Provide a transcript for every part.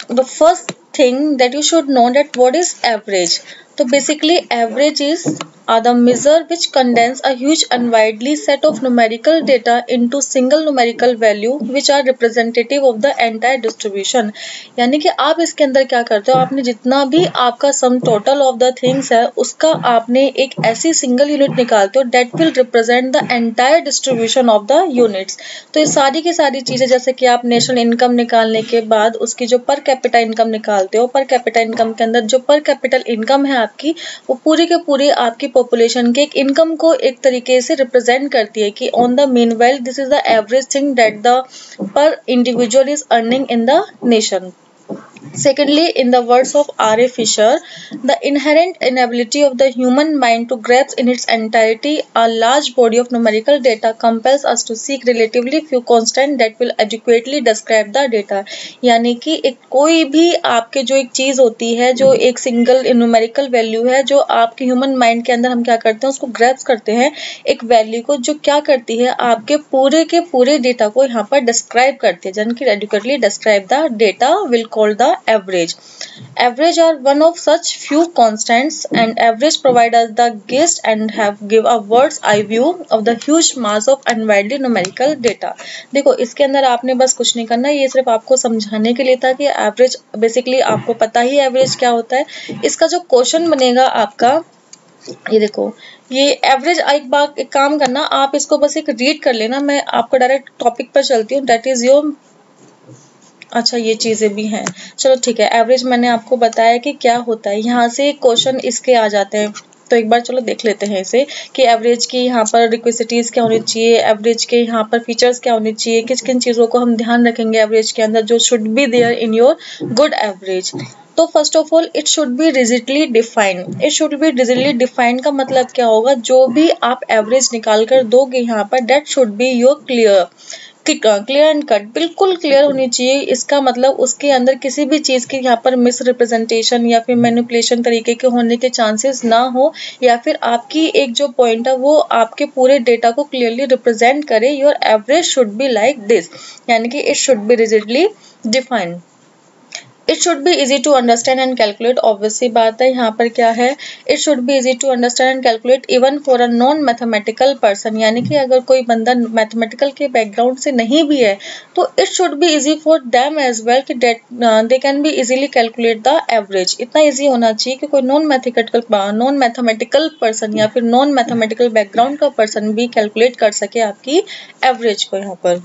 the first thing that you should know that what is average. So basically average is the measure which condense a huge and widely set of numerical data into single numerical value which are representative of the entire distribution. यानी कि आप इसके अंदर क्या करते हो, आपने जितना भी आपका sum total of the things है उसका आपने एक ऐसी सिंगल यूनिट निकालते हो that will represent the entire distribution of the units. तो ये सारी की सारी चीजें, जैसे कि आप नेशनल इनकम निकालने के बाद उसकी जो पर कैपिटा इनकम निकालते हो, पर कैपिटा इनकम के अंदर जो पर कैपिटल इनकम है आपकी, वो पूरी के पूरी आपकी पॉपुलेशन के एक इनकम को एक तरीके से रिप्रेजेंट करती है कि on the meanwhile this is the average thing that the per individual is earning in the nation. Secondly, in the words of R.A. Fisher, the inherent inability of the human mind to grasp in its entirety a large body of numerical data compels us to seek relatively few constants that will adequately describe the data. यानी कि एक कोई भी आपके जो एक चीज होती है, जो एक सिंगल न्यूमेरिकल वैल्यू है, जो आपके ह्यूमन माइंड के अंदर हम क्या करते हैं, उसको ग्रैस्प करते हैं एक वैल्यू को, जो क्या करती है आपके पूरे के पूरे डेटा को यहाँ पर डिस्क्राइब करती है. यानी कि adequately describe the data will call the average. Average are one of such few constants, and average provide us the gist and have give a bird's eye view of the huge mass of unwidely numerical data. देखो इसके अंदर आपने बस कुछ नहीं करना, ये सिर्फ आपको समझाने के लिए था कि एवरेज बेसिकली आपको पता ही एवरेज क्या होता है. इसका जो क्वेश्चन बनेगा आपका, ये देखो, ये एवरेज एक काम करना, आप इसको बस एक रीड कर लेना, मैं आपको डायरेक्ट टॉपिक पर चलती हूँ. दैट इज योर, अच्छा ये चीजें भी हैं, चलो ठीक है. एवरेज मैंने आपको बताया कि क्या होता है, यहाँ से क्वेश्चन इसके आ जाते हैं. तो एक बार चलो देख लेते हैं इसे कि एवरेज की यहाँ पर रिक्वेसिटीज क्या होनी चाहिए, एवरेज के यहाँ पर फीचर्स क्या होनी चाहिए, किस किन चीजों को हम ध्यान रखेंगे एवरेज के अंदर जो should be there in your good average. तो first of all it should be rigidly defined. It should be rigidly defined का मतलब क्या होगा, जो भी आप एवरेज निकाल कर दोगे यहाँ पर that should be your clear and cut, बिल्कुल क्लियर होनी चाहिए. इसका मतलब उसके अंदर किसी भी चीज की यहाँ पर मिस रिप्रेजेंटेशन या फिर मैनिपुलेशन तरीके के होने के चांसेस ना हो, या फिर आपकी एक जो पॉइंट है वो आपके पूरे डेटा को क्लियरली रिप्रेजेंट करे. Your average should be like this, यानी कि it should be rigidly defined. It should be easy to understand and calculate. Obviously बात है, यहाँ पर क्या है, it should be easy to understand and calculate even for a non mathematical person. यानी कि अगर कोई बंदा मैथमेटिकल के बैकग्राउंड से नहीं भी है तो it should be easy for them as well कि they can be easily calculate the average. इतना इजी होना चाहिए कि कोई नॉन मैथमेटिकल पर्सन या फिर नॉन मैथमेटिकल बैकग्राउंड का पर्सन भी कैलकुलेट कर सके आपकी एवरेज को. यहाँ पर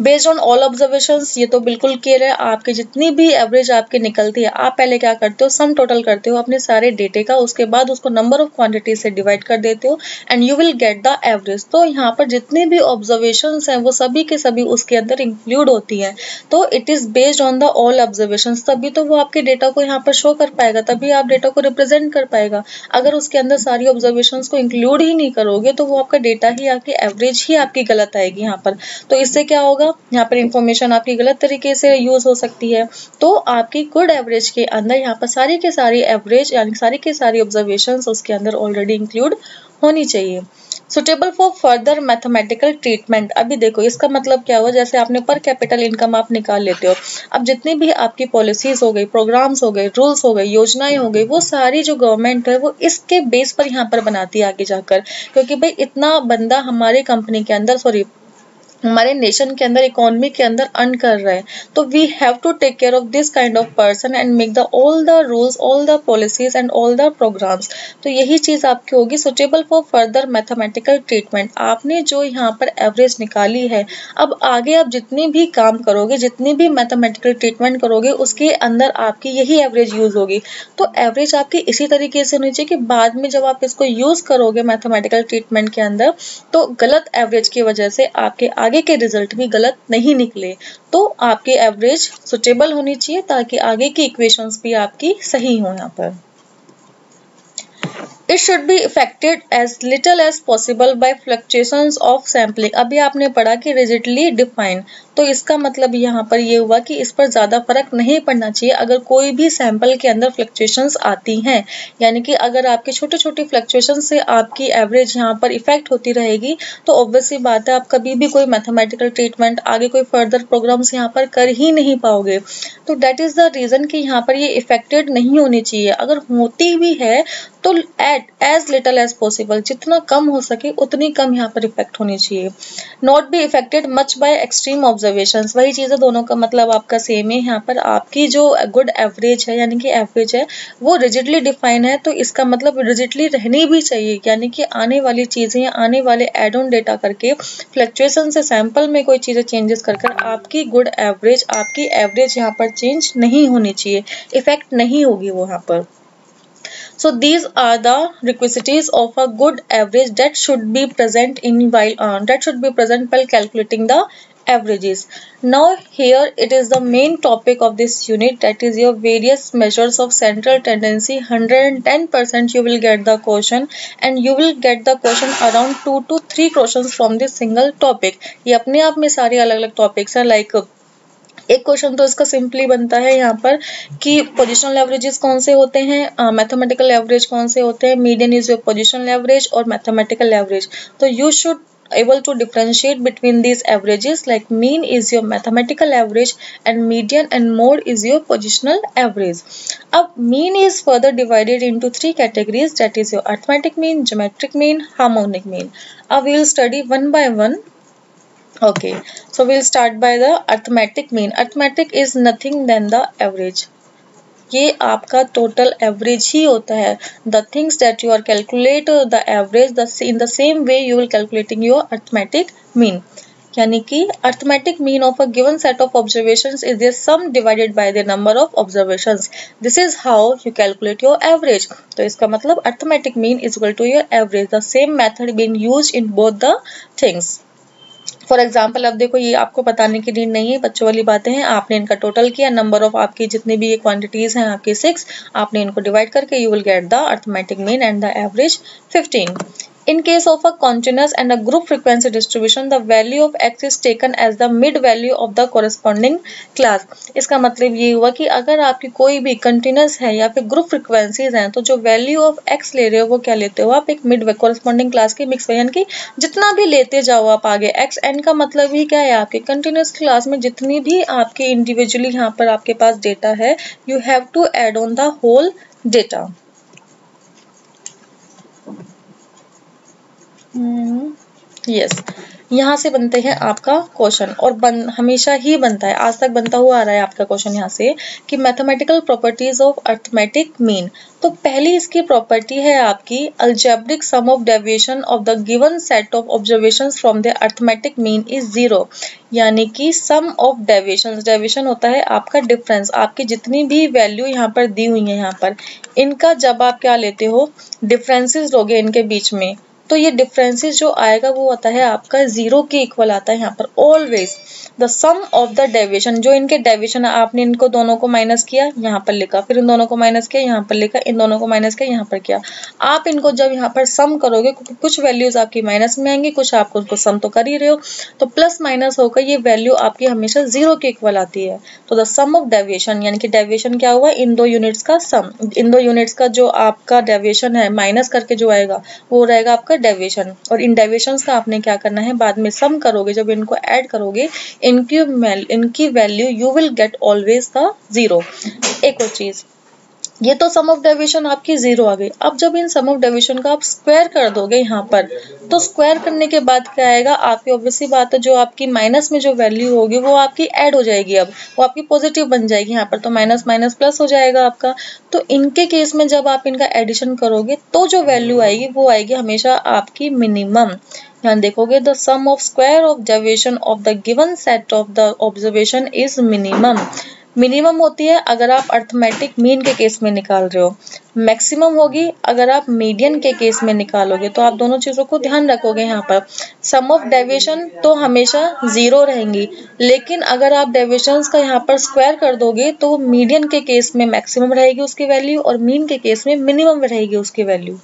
बेस्ड ऑन ऑल ऑब्जर्वेशंस, ये तो बिल्कुल क्लियर है. आपके जितनी भी एवरेज आपके निकलती है, आप पहले क्या करते हो, सम टोटल करते हो अपने सारे डेटे का, उसके बाद उसको नंबर ऑफ क्वांटिटी से डिवाइड कर देते हो and you will get the average. तो यहाँ पर जितनी भी ऑब्जर्वेशंस हैं वो सभी के सभी उसके अंदर इंक्लूड होती हैं. तो it is based on the all observations, तभी तो वो आपके डेटा को यहाँ पर शो कर पाएगा, तभी आप डेटा को रिप्रेजेंट कर पाएगा. अगर उसके अंदर सारी ऑब्जर्वेशंस को इंक्लूड ही नहीं करोगे तो वो आपका डेटा ही, आपकी एवरेज ही आपकी गलत आएगी यहाँ पर. तो इससे क्या होगा, यहाँ पर इंफॉर्मेशन आपकी गलत तरीके से यूज हो सकती है. तो आपकी गुड एवरेज के अंदर यहाँ पर सारी के सारी एवरेज यानी सारी के सारी ऑब्जर्वेशंस उसके अंदर ऑलरेडी इंक्लूड होनी चाहिए. Suitable for further mathematical treatment. अभी देखो इसका मतलब क्या हुआ, जैसे आपने पर कैपिटल इनकम आप निकाल लेते हो, अब जितनी भी आपकी पॉलिसीज हो गई, प्रोग्राम्स हो गए, रूल्स हो गए, योजनाएं हो गई, वो सारी जो गवर्नमेंट है वो इसके बेस पर यहाँ पर बनाती है आगे जाकर. क्योंकि भाई इतना बंदा हमारे कंपनी के अंदर हमारे नेशन के अंदर, इकोनॉमी के अंदर अर्न कर रहे हैं, तो we have to take care of this kind of person and make the all the rules, all the policies and all the programmes. तो यही चीज आपकी होगी suitable for further mathematical treatment. आपने जो यहाँ पर एवरेज निकाली है, अब आगे आप जितनी भी काम करोगे, जितनी भी मैथमेटिकल ट्रीटमेंट करोगे, उसके अंदर आपकी यही एवरेज यूज होगी. तो एवरेज आपकी इसी तरीके से होनी चाहिए कि बाद में जब आप इसको यूज करोगे मैथमेटिकल ट्रीटमेंट के अंदर, तो गलत एवरेज की वजह से आपके आगे के रिजल्ट भी गलत नहीं निकले. तो आपकी एवरेज सुटेबल होनी चाहिए ताकि आगे की इक्वेशंस भी आपकी सही हो. यहाँ पर It should be affected as little as possible by fluctuations of sampling. अभी आपने पढ़ा कि rigidly defined, तो इसका मतलब यहाँ पर ये हुआ कि इस पर ज़्यादा फर्क नहीं पड़ना चाहिए अगर कोई भी सैंपल के अंदर फ्लक्चुएशंस आती हैं। यानी कि अगर आपके छोटे छोटे फ्लक्चुएशन से आपकी एवरेज यहाँ पर इफेक्ट होती रहेगी तो ऑब्वियसली बात है आप कभी भी कोई मैथमेटिकल ट्रीटमेंट आगे कोई फर्दर प्रोग्राम्स यहाँ पर कर ही नहीं पाओगे। तो दैट इज़ द रीज़न कि यहाँ पर ये इफेक्टेड नहीं होनी चाहिए। अगर होती भी है तो at as little as possible, जितना कम हो सके उतनी कम यहाँ पर इफेक्ट होनी चाहिए। Not be affected much by extreme observations, वही चीज़ है, दोनों का मतलब आपका सेम है। यहाँ पर आपकी जो गुड एवरेज है यानी कि एवरेज है वो रिजिडली डिफाइन है, तो इसका मतलब रिजिडली रहनी भी चाहिए। यानी कि आने वाली चीज़ें या आने वाले एड ऑन डेटा करके फ्लक्चुएशन से सैंपल में कोई चीज़ें चेंजेस कर आपकी गुड एवरेज, आपकी एवरेज यहाँ पर चेंज नहीं होनी चाहिए, इफेक्ट नहीं होगी वो यहाँ पर। So these are the requisites of a good average that should be present while calculating the averages. Now here it is the main topic of this unit, that is your various measures of central tendency. 110% you will get the question, and you will get the question around 2 to 3 questions from this single topic. ये अपने आप में सारे अलग अलग topics हैं। like एक question तो इसका सिंपली बनता है यहाँ पर कि पोजिशनल एवरेजेस कौन से होते हैं, मैथमेटिकल एवरेज कौन से होते हैं, median is your positional average और मैथमेटिकल एवरेज। तो you should able to differentiate between these averages, like mean is your mathematical average and median and mode is your positional average. अब mean is further divided into 3 categories, that is your arithmetic mean, geometric mean, harmonic mean. We will study one by one. Okay, so we'll start by the arithmetic mean. Arithmetic is nothing than the average. ये आपका total average ही होता है। The things that you are calculate the average, in the same way you will calculating your arithmetic mean. यानी कि arithmetic mean of a given set of observations is their sum divided by the number of observations. This is how you calculate your average. तो इसका मतलब arithmetic mean is equal to your average. The same method being used in both the things. For example अब देखो, ये आपको बताने की need नहीं है, बच्चों वाली बातें हैं। आपने इनका टोटल किया, नंबर ऑफ आपकी जितनी भी ये क्वांटिटीज हैं आपकी 6, आपने इनको डिवाइड करके you will get the arithmetic mean and the average 15. In case of a continuous and a group frequency distribution, the value of x is taken as the mid value of the corresponding class. इसका मतलब ये हुआ कि अगर आपकी कोई भी continuous है या फिर ग्रुप फ्रिक्वेंसीज हैं, तो जो वैल्यू ऑफ x ले रहे हो वो क्या लेते हो आप, एक मिड कॉरेस्पॉन्डिंग क्लास की मिक्स, यानी कि जितना भी लेते जाओ आप आगे। x n का मतलब ही क्या है, आपके कंटिन्यूस क्लास में जितनी भी आपके इंडिविजुअली यहाँ पर आपके पास डेटा है, you have to add on the whole data. Yes, यहाँ से बनते हैं आपका क्वेश्चन, और हमेशा ही बनता है, आज तक बनता हुआ आ रहा है आपका क्वेश्चन यहाँ से कि mathematical properties of arithmetic mean. तो पहली इसकी प्रॉपर्टी है आपकी algebraic sum of deviation of the given set of observations from the arithmetic mean is 0। यानी कि सम ऑफ डेविएशन, डेविएशन होता है आपका डिफरेंस, आपकी जितनी भी वैल्यू यहाँ पर दी हुई है यहाँ पर, इनका जब आप क्या लेते हो, डिफरेंसेस लोगे इनके बीच में, तो ये डिफरेंसेस जो आएगा वो आता है आपका 0 के इक्वल आता है यहाँ पर always. The sum of the deviation, जो इनके डेविएशन आपने इनको दोनों को माइनस किया, यहाँ पर लिखा, फिर इन दोनों को माइनस किया, यहाँ पर लिखा, इन दोनों को माइनस किया, यहाँ पर किया। आप इनको जब यहाँ पर सम करोगे, कुछ वैल्यूज आपकी माइनस में आएंगी, कुछ आपको उनको सम तो कर ही रहे हो, तो प्लस माइनस होकर ये वैल्यू आपकी हमेशा 0 के इक्वल आती है। तो द सम ऑफ डेविएशन, यानी कि डेविएशन क्या हुआ, इन दो यूनिट्स का सम, इन दो यूनिट्स का जो आपका डेविएशन है माइनस करके जो आएगा वो रहेगा आपका डेविएशन। और इन डेविएशंस का आपने क्या करना है, बाद में सम करोगे, जब इनको ऐड करोगे, इनकी value you will get always the 0। एक और चीज, ये तो सम ऑफ डेविएशन आपकी 0 आ गई। अब जब इन सम ऑफ डेविएशन का आप स्क्वायर कर दोगे यहाँ पर, तो स्क्वायर करने के बाद क्या आएगा, आपकी ऑब्वियसली बात है जो आपकी माइनस में जो वैल्यू होगी वो आपकी ऐड हो जाएगी, अब वो आपकी पॉजिटिव बन जाएगी यहाँ पर, तो माइनस माइनस प्लस हो जाएगा आपका। तो इनके केस में जब आप इनका एडिशन करोगे तो जो वैल्यू आएगी वो आएगी हमेशा आपकी मिनिमम। यहाँ देखोगे, the sum of square of deviation of the given set of the observation is minimum. Minimum होती है अगर आप अर्थमेटिक मीन के केस में निकाल रहे हो, मैक्सिमम होगी अगर आप मीडियन के केस में निकालोगे। तो आप दोनों चीजों को ध्यान रखोगे यहाँ पर। सम ऑफ डेविएशन तो हमेशा 0 रहेंगी, लेकिन अगर आप डेविएशंस का यहाँ पर स्क्वायर कर दोगे तो मीडियन के केस में मैक्सिमम रहेगी उसकी वैल्यू, और मीन के केस में मिनिमम रहेगी उसकी value.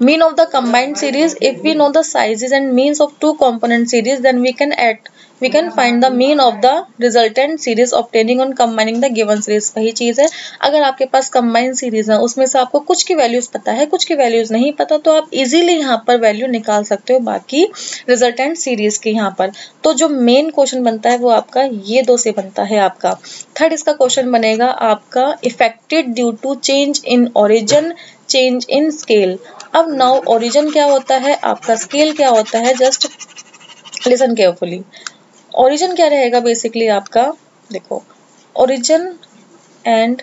Mean of the combined series, if we know the sizes and means of two component series, then we can we can find the mean of the resultant series obtaining on combining the given series. वही चीज है, अगर आपके पास combined series है, उसमें से आपको कुछ की वैल्यूज पता है, कुछ की वैल्यूज नहीं पता, तो आप इजीली यहाँ पर वैल्यू निकाल सकते हो बाकी रिजल्टेंट सीरीज की यहाँ पर। तो जो मेन क्वेश्चन बनता है वो आपका ये दो से बनता है आपका। थर्ड इसका क्वेश्चन बनेगा आपका affected due to change in origin, change in scale. अब नाउ ओरिजिन क्या होता है आपका, स्केल क्या होता है, जस्ट लिसन केयरफुली। ओरिजिन क्या रहेगा बेसिकली आपका, देखो ओरिजिन एंड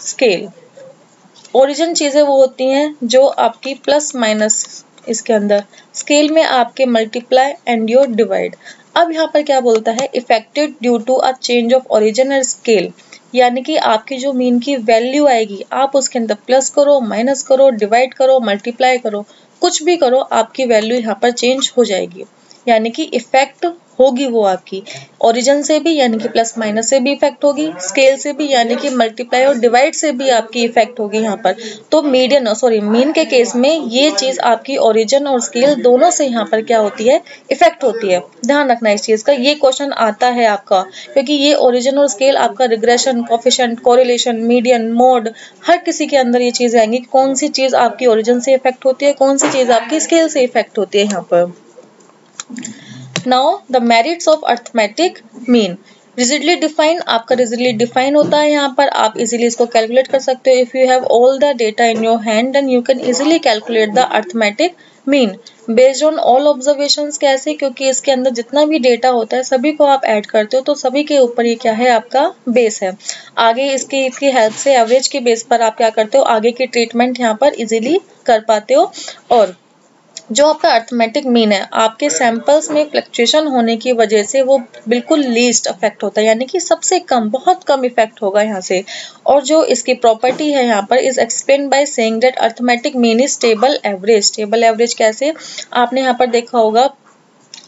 स्केल। ओरिजिन चीजें वो होती हैं जो आपकी प्लस माइनस इसके अंदर, स्केल में आपके मल्टीप्लाई एंड योर डिवाइड। अब यहाँ पर क्या बोलता है, affected due to a change of origin and scale, यानी कि आपकी जो मीन की वैल्यू आएगी आप उसके अंदर प्लस करो, माइनस करो, डिवाइड करो, मल्टीप्लाई करो, कुछ भी करो, आपकी वैल्यू यहाँ पर चेंज हो जाएगी। यानी कि इफेक्ट होगी वो आपकी ओरिजिन से भी, यानी कि प्लस माइनस से भी इफेक्ट होगी, स्केल से भी, यानी कि मल्टीप्लाई और डिवाइड से भी आपकी इफेक्ट होगी यहाँ पर। तो मीन के केस में ये चीज आपकी ओरिजिन और स्केल दोनों से यहाँ पर क्या होती है, इफेक्ट होती है। ध्यान रखना इस चीज का, ये क्वेश्चन आता है आपका, क्योंकि ये ओरिजिन और स्केल आपका regression, coefficient, correlation, median, mode, हर किसी के अंदर ये चीज आएंगी, कौन सी चीज आपकी ओरिजिन से इफेक्ट होती है, कौन सी चीज आपकी स्केल से इफेक्ट होती है यहाँ पर। Now the merits of arithmetic mean rigidly define, आपका rigidly define होता है यहाँ पर, आप easily इसको calculate कर सकते हो। If you have all the data in your hand then you can easily calculate the arithmetic mean based on all observations। कैसे, क्योंकि इसके अंदर जितना भी डेटा होता है सभी को आप ऐड करते हो, तो सभी के ऊपर ये क्या है आपका बेस है। आगे इसकी हेल्प से एवरेज के बेस पर आप क्या करते हो, आगे की ट्रीटमेंट यहाँ पर इजीली कर पाते हो। और जो आपका अर्थमेटिक मीन है, आपके सैंपल्स में फ्लक्चुएशन होने की वजह से वो बिल्कुल लीस्ट अफेक्ट होता है, यानी कि सबसे कम, बहुत कम इफेक्ट होगा यहाँ से। और जो इसकी प्रॉपर्टी है यहाँ पर is explain by saying that arithmetic mean is stable average. Stable average कैसे, आपने यहाँ पर देखा होगा,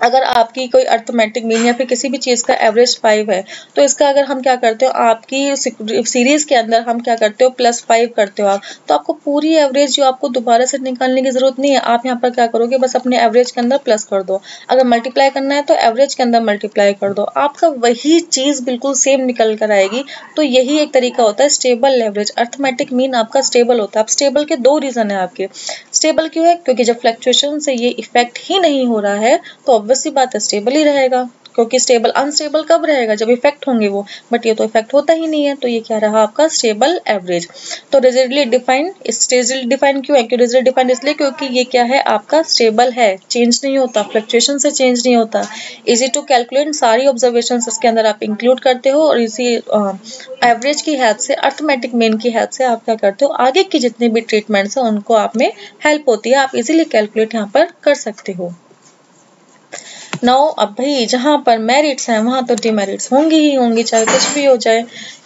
अगर आपकी कोई अर्थमेटिक मीन या फिर किसी भी चीज का एवरेज 5 है, तो इसका अगर हम क्या करते हो, आपकी सीरीज के अंदर हम क्या करते हो, +5 करते हो आप, तो आपको पूरी एवरेज जो आपको दोबारा से निकालने की जरूरत नहीं है। आप यहाँ पर क्या करोगे, बस अपने एवरेज के अंदर प्लस कर दो, अगर मल्टीप्लाई करना है तो एवरेज के अंदर मल्टीप्लाई कर दो, आपका वही चीज बिल्कुल सेम निकल कर आएगी। तो यही एक तरीका होता है स्टेबल एवरेज। अर्थमेटिक मीन आपका स्टेबल होता है। अब स्टेबल के दो रीजन है आपके। स्टेबल क्यों है, क्योंकि जब फ्लक्चुएशन से ये इफेक्ट ही नहीं हो रहा है तो ऑब्वियस सी बात है स्टेबल ही रहेगा, क्योंकि स्टेबल अनस्टेबल कब रहेगा, जब इफेक्ट होंगे वो, बट ये तो इफेक्ट होता ही नहीं है, तो ये क्या रहा आपका स्टेबल एवरेज। तो रिजिडली डिफाइंड, रिजिडली डिफाइंड क्यों है, क्यों रिजिडली डिफाइंड, इसलिए क्योंकि ये क्या है आपका स्टेबल है, चेंज नहीं होता, फ्लक्चुएशन से चेंज नहीं होता। इजी टू कैलकुलेट, सारी ऑब्जर्वेशंस इसके अंदर आप इंक्लूड करते हो, और इसी एवरेज की हेल्प से, अर्थमेटिक मीन की हेल्प से आप क्या करते हो, आगे की जितनी भी ट्रीटमेंट्स है उनको आप में हेल्प होती है, आप इजीली कैलकुलेट यहाँ पर कर सकते हो। नाउ अब भाई जहां पर मेरिट्स हैं वहां तो डिमेरिट्स होंगी ही होंगी, चाहे कुछ भी हो जाए।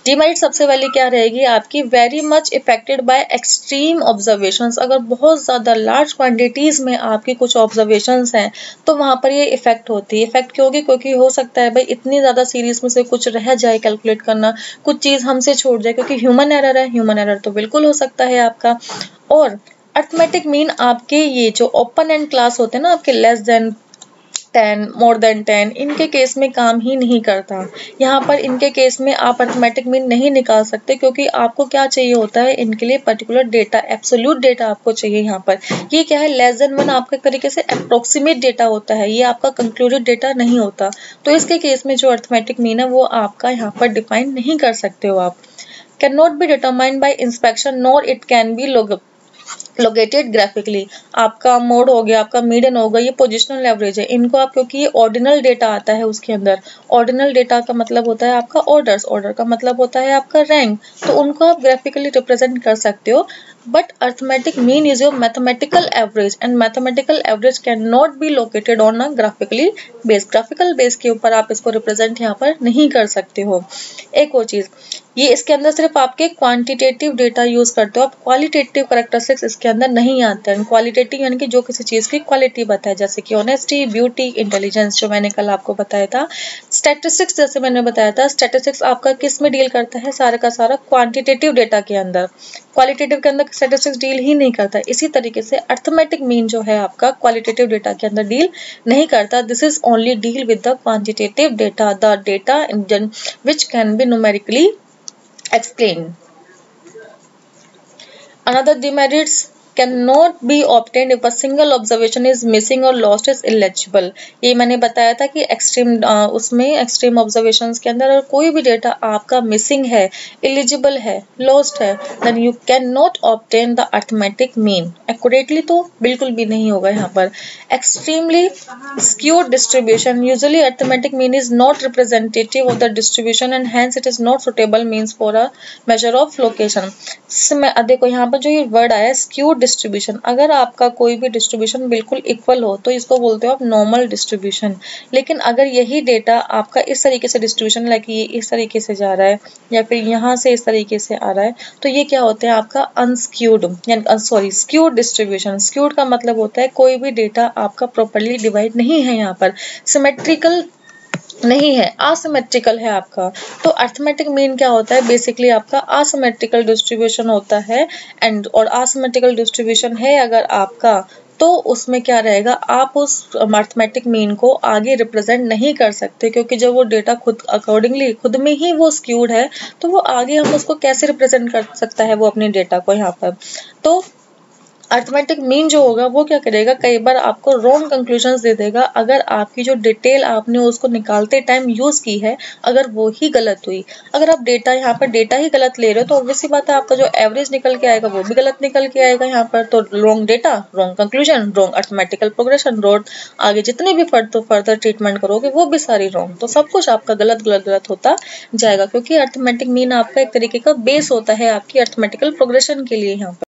डिमेरिट सबसे पहले क्या रहेगी आपकी, very much affected by extreme observations. अगर बहुत ज्यादा लार्ज क्वांटिटीज में आपकी कुछ ऑब्जर्वेशंस हैं तो वहां पर ये इफेक्ट होती है। इफेक्ट क्यों होगी, क्योंकि हो सकता है भाई इतनी ज्यादा सीरीज में से कुछ रह जाए कैलकुलेट करना, कुछ चीज हमसे छूट जाए, क्योंकि ह्यूमन एरर है, ह्यूमन एरर तो बिल्कुल हो सकता है आपका। और अर्थमेटिक मीन आपके ये जो ओपन एंड क्लास होते हैं ना आपके, लेस देन 10, मोर देन 10, इनके केस में काम ही नहीं करता। यहाँ पर इनके केस में आप अर्थमेटिक मीन नहीं निकाल सकते, क्योंकि आपको क्या चाहिए होता है इनके लिए, पर्टिकुलर डेटा, एब्सोल्यूट डेटा आपको चाहिए। यहाँ पर ये क्या है, लेस देन 1 आपके तरीके से अप्रोक्सीमेट डेटा होता है, ये आपका कंक्लूडेड डेटा नहीं होता। तो इसके केस में जो अर्थमेटिक मीन है वो आपका यहाँ पर डिफाइन नहीं कर सकते हो आप। Can not be determined by inspection nor it can be located graphically. आपका मोड हो गया, आपका मीडियन होगा, ये पोजिशनल एवरेज है, इनको आप, क्योंकि ये ऑर्डिनल डेटा आता है उसके अंदर, ऑर्डिनल डेटा का मतलब होता है आपका ऑर्डर्स, ऑर्डर का मतलब होता है आपका रैंक, तो उनको आप ग्राफिकली रिप्रेजेंट कर सकते हो। But arithmetic mean is your mathematical average, and mathematical average can not be located on a graphically base. Graphical base के ऊपर आप इसको रिप्रेजेंट यहाँ पर नहीं कर सकते हो। एक और चीज, ये इसके अंदर सिर्फ आपके क्वांटिटेटिव डेटा यूज करते हो, आप क्वालिटेटिव कैरेक्टरिस्टिक्स इसके अंदर नहीं आते हैं। क्वालिटेटिव यानी कि जो किसी चीज की क्वालिटी बताए, जैसे कि ऑनेस्टी, ब्यूटी, इंटेलिजेंस, जो मैंने कल आपको बताया था। स्टैटिस्टिक्स जैसे मैंने बताया था, स्टैटिस्टिक्स आपका किस में डील करता है, सारा का सारा क्वांटिटेटिव डेटा के अंदर, क्वालिटेटिव के अंदर स्टैटिस्टिक्स डील ही नहीं करता। इसी तरीके से अर्थमेटिक मीन जो है आपका क्वालिटेटिव डेटा के अंदर डील नहीं करता। This is only deal with the quantitative data, the data which can be numerically explained. Another demerits cannot be obtained if a single observation is missing or lost is illegible. ये मैंने बताया था कि उसमें extreme observations के अंदर अगर कोई भी डेटा आपका मिसिंग है, इलिजिबल है, लॉस्ट है, then you cannot obtain the arithmetic mean. Accurately तो बिल्कुल भी नहीं होगा यहाँ पर। Extremely skewed distribution, usually arithmetic mean is not representative of the distribution and hence it is not suitable means for a measure of location. देखो यहाँ पर जो ये वर्ड आया skewed डिस्ट्रीब्यूशन, अगर आपका कोई भी डिस्ट्रीब्यूशन बिल्कुल इक्वल हो तो इसको बोलते हो आप नॉर्मल डिस्ट्रीब्यूशन। लेकिन अगर यही डेटा आपका इस तरीके से डिस्ट्रीब्यूशन, लाइक ये इस तरीके से जा रहा है या फिर यहाँ से इस तरीके से आ रहा है, तो ये क्या होते हैं आपका अनस्क्यूड, यानी सॉरी स्क्यूड डिस्ट्रीब्यूशन। स्क्यूड का मतलब होता है कोई भी डेटा आपका प्रॉपर्ली डिवाइड नहीं है, यहाँ पर सिमेट्रिकल नहीं है, असिमेट्रिकल है आपका। तो अर्थमेटिक मीन क्या होता है, बेसिकली आपका असिमेट्रिकल डिस्ट्रीब्यूशन होता है। एंड और असिमेट्रिकल डिस्ट्रीब्यूशन है अगर आपका, तो उसमें क्या रहेगा, आप उस अर्थमेटिक मीन को आगे रिप्रेजेंट नहीं कर सकते, क्योंकि जब वो डेटा खुद अकॉर्डिंगली खुद में ही वो स्क्यूड है, तो वो आगे हम उसको कैसे रिप्रेजेंट कर सकता है वो अपने डेटा को यहाँ पर। तो अर्थमेटिक मीन जो होगा वो क्या करेगा, कई बार आपको रॉन्ग कंक्लूजन्स दे देगा अगर आपकी जो डिटेल आपने उसको निकालते टाइम यूज की है अगर वो ही गलत हुई। अगर आप डेटा यहाँ पर डेटा ही गलत ले रहे हो तो ऑब्वियस सी बात है आपका जो एवरेज निकल के आएगा वो भी गलत निकल के आएगा यहाँ पर। तो wrong data, wrong conclusion, wrong arithmetical progression, wrong आगे जितने भी फर्दर ट्रीटमेंट करोगे वो भी सारी रॉन्ग। तो सब कुछ आपका गलत गलत गलत होता जाएगा, क्योंकि अर्थमेटिक मीन आपका एक तरीके का बेस होता है आपकी अर्थमेटिकल प्रोग्रेशन के लिए यहाँ पर।